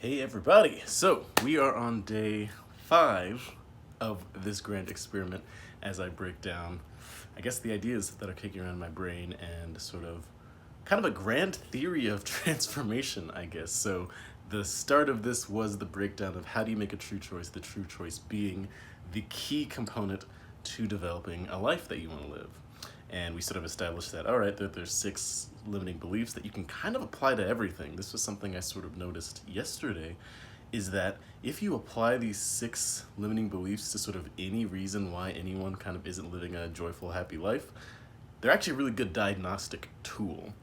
Hey everybody! So, we are on day 5 of this grand experiment as I break down, I guess, the ideas that are kicking around in my brain and sort of kind of a grand theory of transformation, I guess. So, the start of this was the breakdown of how do you make a true choice, the true choice being the key component to developing a life that you want to live. And we sort of established that, all right, there's 6 limiting beliefs that you can kind of apply to everything. This was something I sort of noticed yesterday, is that if you apply these 6 limiting beliefs to sort of any reason why anyone kind of isn't living a joyful, happy life, they're actually a really good diagnostic tool.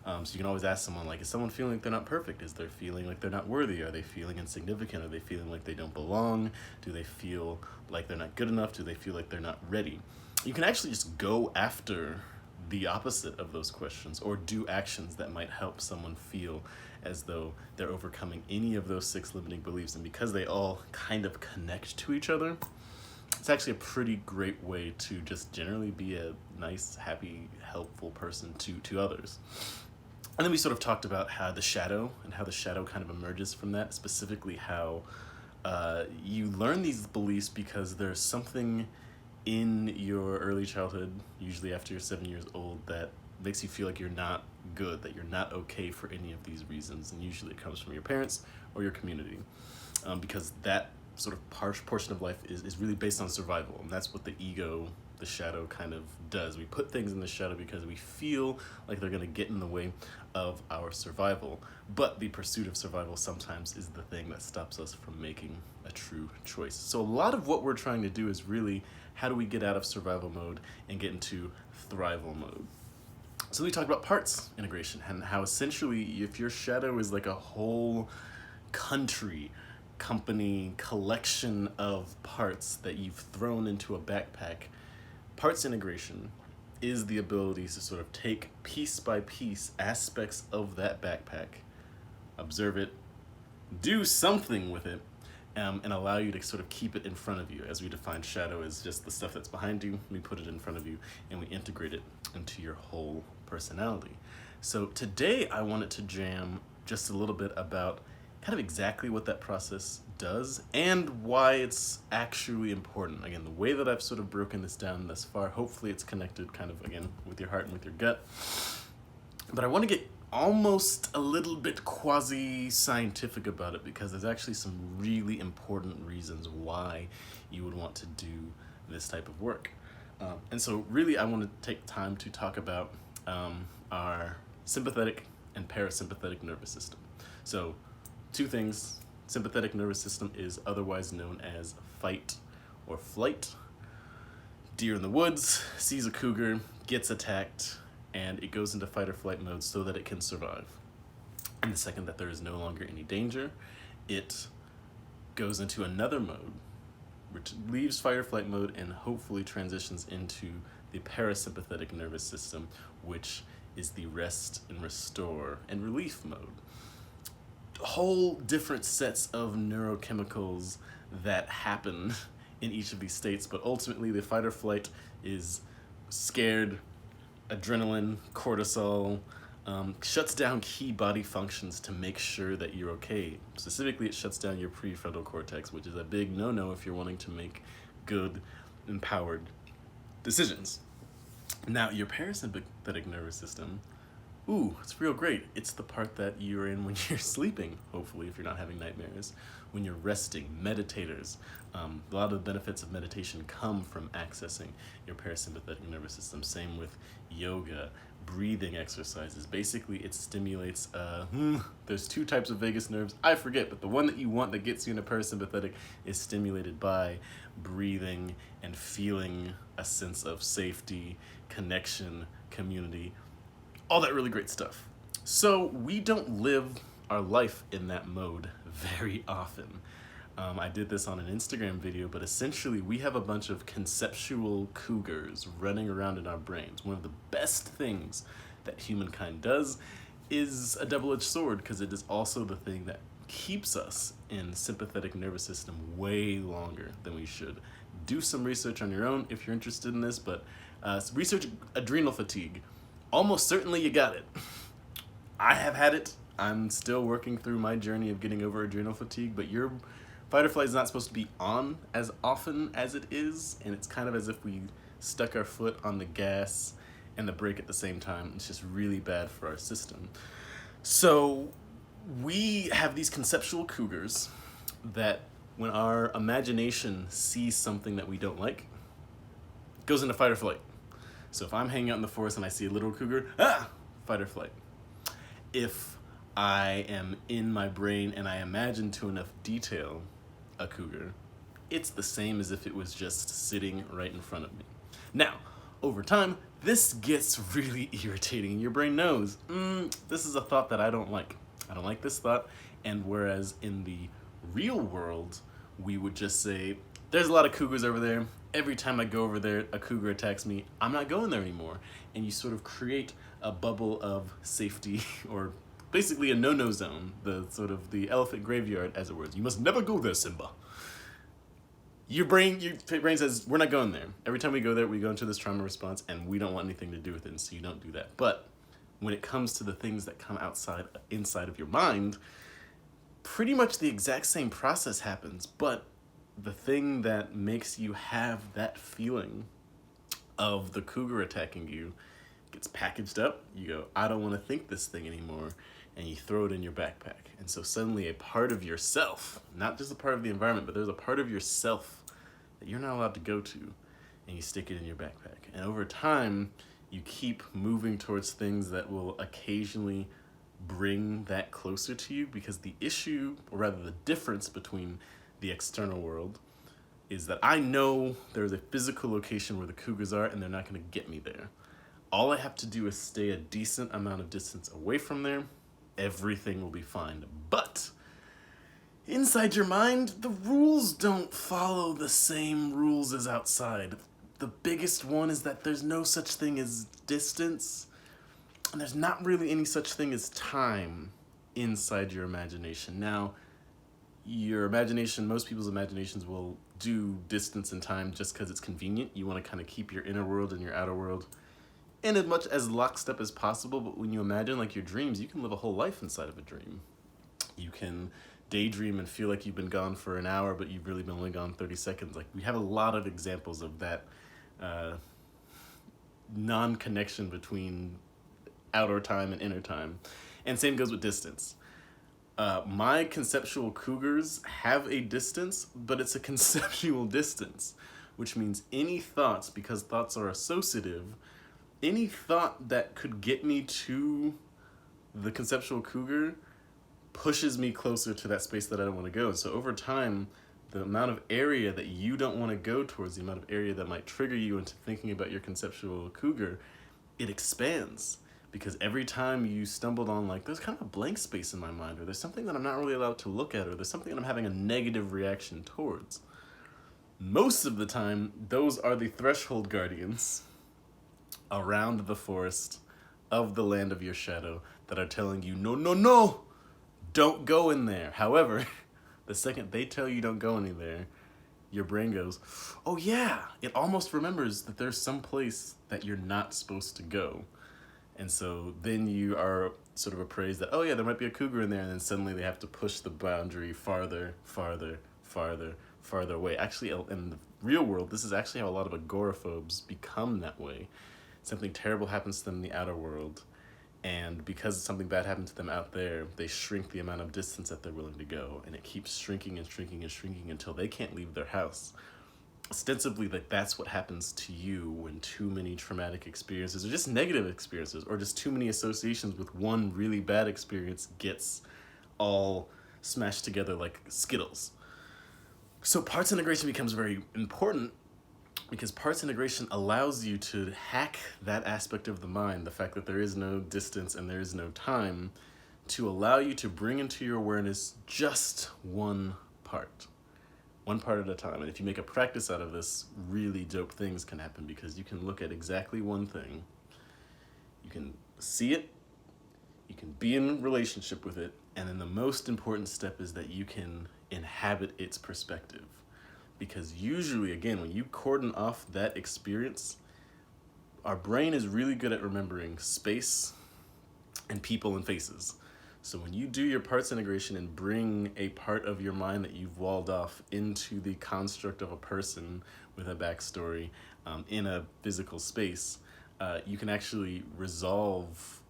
So you can always ask someone, like, is someone feeling like they're not perfect? Is they feeling like they're not worthy? Are they feeling insignificant? Are they feeling like they don't belong? Do they feel like they're not good enough? Do they feel like they're not ready? You can actually just go after the opposite of those questions or do actions that might help someone feel as though they're overcoming any of those 6 limiting beliefs. And because they all kind of connect to each other, it's actually a pretty great way to just generally be a nice, happy, helpful person to others. And then we sort of talked about how the shadow kind of emerges from that, specifically how you learn these beliefs because there's something in your early childhood, usually after you're 7 years old, that makes you feel like you're not good, that you're not okay for any of these reasons. And usually it comes from your parents or your community, because that sort of portion of life is really based on survival. And that's what the ego, the shadow, kind of does. We put things in the shadow because we feel like they're going to get in the way of our survival. But the pursuit of survival sometimes is the thing that stops us from making a true choice. So a lot of what we're trying to do is really, how do we get out of survival mode and get into thrival mode? So we talked about parts integration and how essentially if your shadow is like a whole company, collection of parts that you've thrown into a backpack, parts integration is the ability to sort of take piece by piece aspects of that backpack, observe it, do something with it, and allow you to sort of keep it in front of you. As we define shadow as just the stuff that's behind you, we put it in front of you and we integrate it into your whole personality. So today I wanted to jam just a little bit about kind of exactly what that process does and why it's actually important. Again, the way that I've sort of broken this down thus far, hopefully it's connected kind of, again, with your heart and with your gut. But I want to get almost a little bit quasi-scientific about it because there's actually some really important reasons why you would want to do this type of work. And so really I want to take time to talk about our sympathetic and parasympathetic nervous system. So 2 things. Sympathetic nervous system is otherwise known as fight or flight. Deer in the woods sees a cougar, gets attacked, and it goes into fight or flight mode so that it can survive. And the second that there is no longer any danger, it goes into another mode, which leaves fight or flight mode and hopefully transitions into the parasympathetic nervous system, which is the rest and restore and relief mode. Whole different sets of neurochemicals that happen in each of these states, but ultimately the fight or flight is scared, adrenaline, cortisol, shuts down key body functions to make sure that you're okay. Specifically, it shuts down your prefrontal cortex, which is a big no-no if you're wanting to make good, empowered decisions. Now, your parasympathetic nervous system, it's real great. It's the part that you're in when you're sleeping, hopefully, if you're not having nightmares, when you're resting, meditators. A lot of the benefits of meditation come from accessing your parasympathetic nervous system. Same with yoga, breathing exercises. Basically, it stimulates, there's 2 types of vagus nerves. I forget, but the one that you want that gets you into parasympathetic is stimulated by breathing and feeling a sense of safety, connection, community, all that really great stuff. So we don't live our life in that mode very often. I did this on an Instagram video, but essentially we have a bunch of conceptual cougars running around in our brains. One of the best things that humankind does is a double-edged sword, because it is also the thing that keeps us in sympathetic nervous system way longer than we should. Do some research on your own if you're interested in this, but research adrenal fatigue. Almost certainly you got it. I have had it. I'm still working through my journey of getting over adrenal fatigue, but your fight or flight is not supposed to be on as often as it is, and it's kind of as if we stuck our foot on the gas and the brake at the same time. It's just really bad for our system. So we have these conceptual cougars that when our imagination sees something that we don't like, it goes into fight or flight. So if I'm hanging out in the forest and I see a little cougar, fight or flight. If I am in my brain and I imagine to enough detail a cougar, it's the same as if it was just sitting right in front of me. Now, over time, this gets really irritating, and your brain knows, this is a thought that I don't like. I don't like this thought. And whereas in the real world, we would just say, there's a lot of cougars over there. Every time I go over there, a cougar attacks me. I'm not going there anymore. And you sort of create a bubble of safety, or basically a no-no zone, the sort of the elephant graveyard, as it were. You must never go there, Simba. Your brain says, we're not going there. Every time we go there, we go into this trauma response, and we don't want anything to do with it, and so you don't do that. But when it comes to the things that come inside of your mind, pretty much the exact same process happens, but the thing that makes you have that feeling of the cougar attacking you gets packaged up. You go, I don't want to think this thing anymore, and you throw it in your backpack. And so suddenly a part of yourself, not just a part of the environment, but there's a part of yourself that you're not allowed to go to, and you stick it in your backpack. And over time, you keep moving towards things that will occasionally bring that closer to you, because the issue, or rather the difference between the external world, is that I know there's a physical location where the cougars are, and they're not going to get me there. All I have to do is stay a decent amount of distance away from there. Everything will be fine. But inside your mind, the rules don't follow the same rules as outside. The biggest one is that there's no such thing as distance, and there's not really any such thing as time inside your imagination. Now, your imagination, most people's imaginations will do distance and time just because it's convenient. You want to kind of keep your inner world and your outer world in as much as lockstep as possible. But when you imagine like your dreams, you can live a whole life inside of a dream. You can daydream and feel like you've been gone for an hour, but you've really been only gone 30 seconds. Like, we have a lot of examples of that non-connection between outer time and inner time. And same goes with distance. My conceptual cougars have a distance, but it's a conceptual distance, which means any thoughts, because thoughts are associative, any thought that could get me to the conceptual cougar pushes me closer to that space that I don't want to go. And so over time, the amount of area that you don't want to go towards, the amount of area that might trigger you into thinking about your conceptual cougar, it expands. Because every time you stumbled on, like, there's kind of a blank space in my mind, or there's something that I'm not really allowed to look at, or there's something that I'm having a negative reaction towards, most of the time, those are the threshold guardians around the forest of the land of your shadow that are telling you, no, no, no, don't go in there. However, the second they tell you don't go anywhere, your brain goes, oh yeah, it almost remembers that there's some place that you're not supposed to go. And so then you are sort of appraised that, oh yeah, there might be a cougar in there, and then suddenly they have to push the boundary farther, farther, farther, farther away. Actually, in the real world, this is actually how a lot of agoraphobes become that way. Something terrible happens to them in the outer world, and because something bad happened to them out there, they shrink the amount of distance that they're willing to go, and it keeps shrinking and shrinking and shrinking until they can't leave their house. Ostensibly, like, that's what happens to you when too many traumatic experiences, or just negative experiences, or just too many associations with one really bad experience gets all smashed together like Skittles. So parts integration becomes very important, because parts integration allows you to hack that aspect of the mind, the fact that there is no distance and there is no time, to allow you to bring into your awareness just one part at a time. And if you make a practice out of this, really dope things can happen, because you can look at exactly one thing, you can see it, you can be in relationship with it, and then the most important step is that you can inhabit its perspective. Because usually, again, when you cordon off that experience, our brain is really good at remembering space and people and faces. So when you do your parts integration and bring a part of your mind that you've walled off into the construct of a person with a backstory in a physical space, you can actually resolve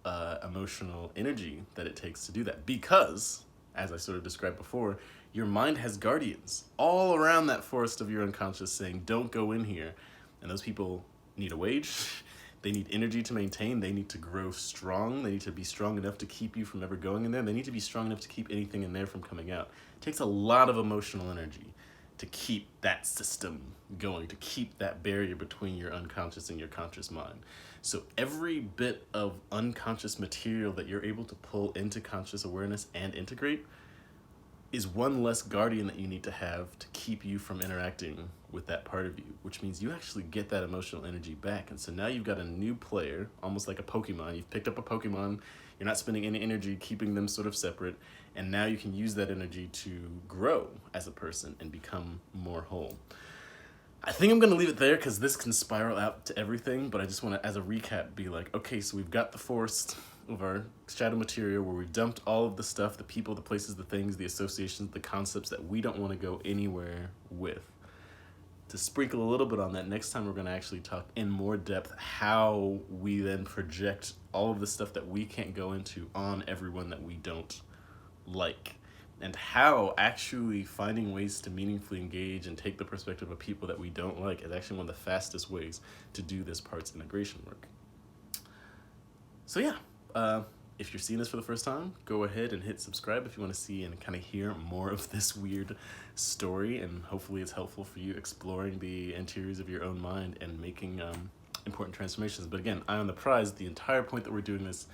emotional energy that it takes to do that. Because, as I sort of described before, your mind has guardians all around that forest of your unconscious saying, don't go in here. And those people need a wage. They need energy to maintain. They need to grow strong. They need to be strong enough to keep you from ever going in there. They need to be strong enough to keep anything in there from coming out. It takes a lot of emotional energy to keep that system going, to keep that barrier between your unconscious and your conscious mind. So every bit of unconscious material that you're able to pull into conscious awareness and integrate is one less guardian that you need to have to keep you from interacting with that part of you, which means you actually get that emotional energy back. And so now you've got a new player, almost like a Pokemon. You've picked up a Pokemon, you're not spending any energy keeping them sort of separate, and now you can use that energy to grow as a person and become more whole. I think I'm gonna leave it there because this can spiral out to everything, but I just wanna, as a recap, be like, okay, so we've got the forest of our shadow material where we've dumped all of the stuff, the people, the places, the things, the associations, the concepts that we don't wanna go anywhere with. To sprinkle a little bit on that, next time we're gonna actually talk in more depth how we then project all of the stuff that we can't go into on everyone that we don't like. And how actually finding ways to meaningfully engage and take the perspective of people that we don't like is actually one of the fastest ways to do this parts integration work. So yeah, if you're seeing this for the first time, go ahead and hit subscribe if you want to see and kind of hear more of this weird story, and hopefully it's helpful for you exploring the interiors of your own mind and making important transformations. But again, eye on the prize, the entire point that we're doing this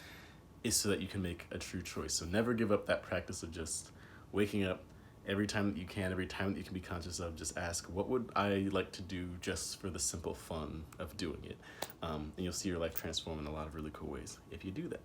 is so that you can make a true choice. So never give up that practice of just waking up every time that you can, every time that you can be conscious of, just ask, what would I like to do just for the simple fun of doing it? And you'll see your life transform in a lot of really cool ways if you do that.